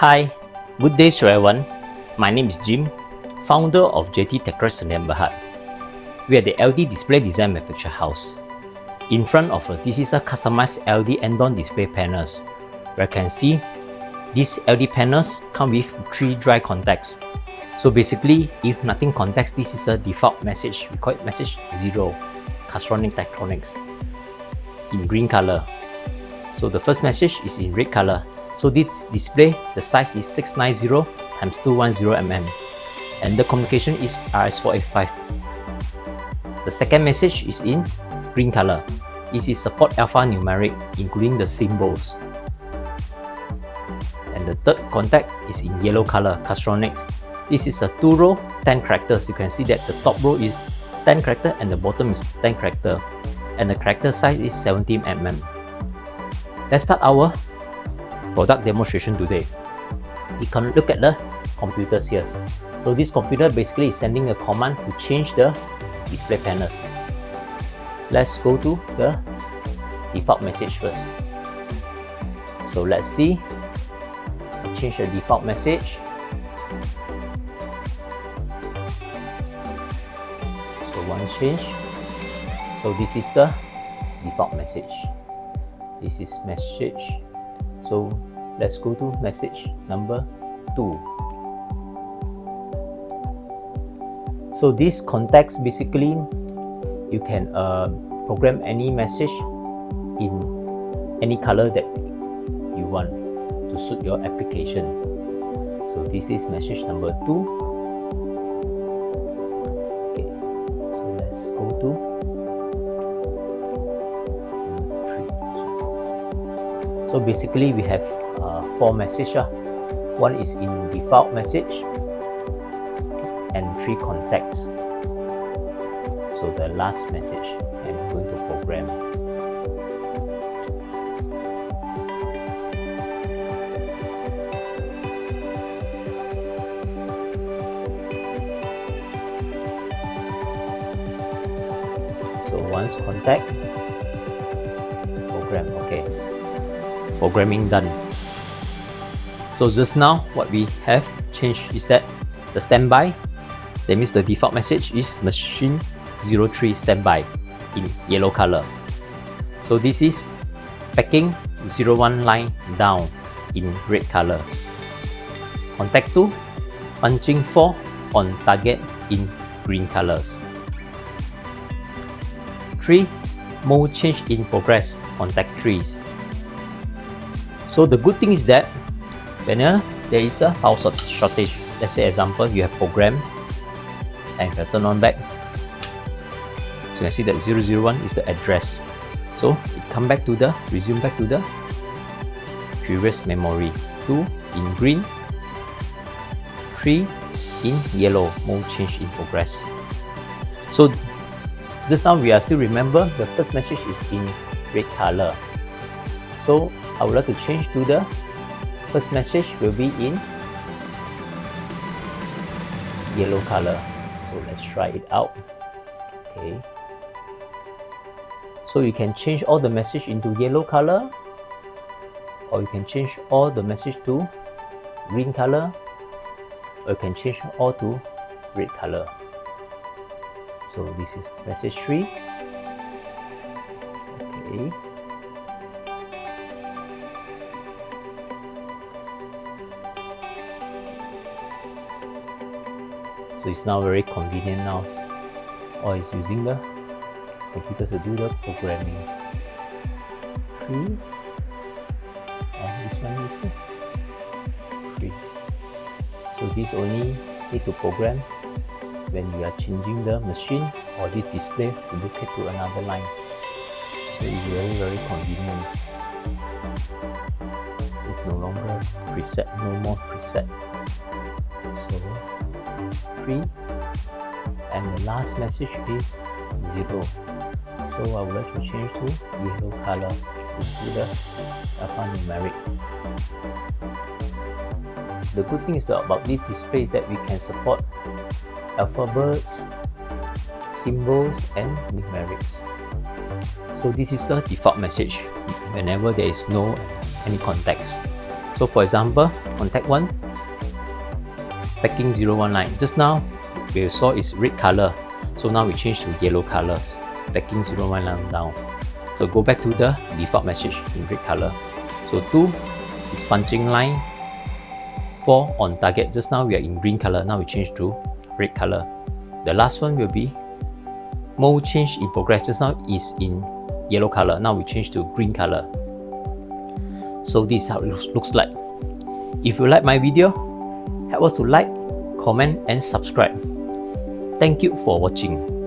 Hi, good day to everyone. My name is Jim, founder of JT Techtrust Sdn Bhd. We are the LED display design manufacturer house. In front of us, this is a customized LED Andon display panels. Where you can see these LED panels come with 3 dry contacts. So basically, if nothing contacts, this is a default message. We call it message 0, Castronic Tektronix, in green color. So the first message is in red color. So this display, the size is 690 x 210 mm, and the communication is RS485. The second message is in green color. This is support alphanumeric, including the symbols. And the third contact is in yellow color, Customizable. This is a 2-row, 10 characters. You can see that the top row is 10 character and the bottom is 10 character, and the character size is 17 mm. Let's start our product demonstration today. We can look at the computers here. So this computer basically is sending a command to change the display panels. Let's go to the default message first. So let's see. Change the default message. So one change. So this is the default message. This is message. So let's go to message number 2. So this context, basically you can program any message in any color that you want to suit your application. So this is message number 2. Okay, so let's go to 3. So basically we have 4 messages. One is in default message and 3 contacts. So the last message I'm going to program. So once contact, program. Okay, programming done. So just now what we have changed is that the standby, that means the default message is machine 03 standby in yellow color. So this is packing 01 line down in red color. Contact 2, punching 4 on target in green colors. 3, mode change in progress, contact 3s. So the good thing is that when there is a power shortage, let's say example you have program and if I turn on back, so you can see that 001 is the address. So it come back to the, resume back to the previous memory. 2 in green, 3 in yellow, mode change in progress. So just now we are still remember the first message is in red color. So I would like to change to the first message will be in yellow color. So let's try it out. Okay. So you can change all the message into yellow color, or you can change all the message to green color, or you can change all to red color. So this is message 3. Okay. So it's now very convenient now, or it's using the computer to do the programming. 3, and this one is 3. So this only need to program when you are changing the machine or this display to locate to another line. So it's very convenient. It's no longer preset, no more preset. So 3, and the last message is 0. So I would like to change to yellow color to see the alphanumeric. The good thing is that about this display is that we can support alphabets, symbols, and numerics. So this is the default message whenever there is no any contacts. So So for example, on tag 1, packing 019. Just now we saw is red color, so now we change to yellow colors, packing 019 down. So go back to the default message in red color. So 2 is punching line. 4 on target. Just now we are in green color, now we change to red color. The last one will be mode change in progress. Just now is in yellow color, now we change to green color. So this is how it looks like. If you like my video, help us to like, comment and subscribe. Thank you for watching.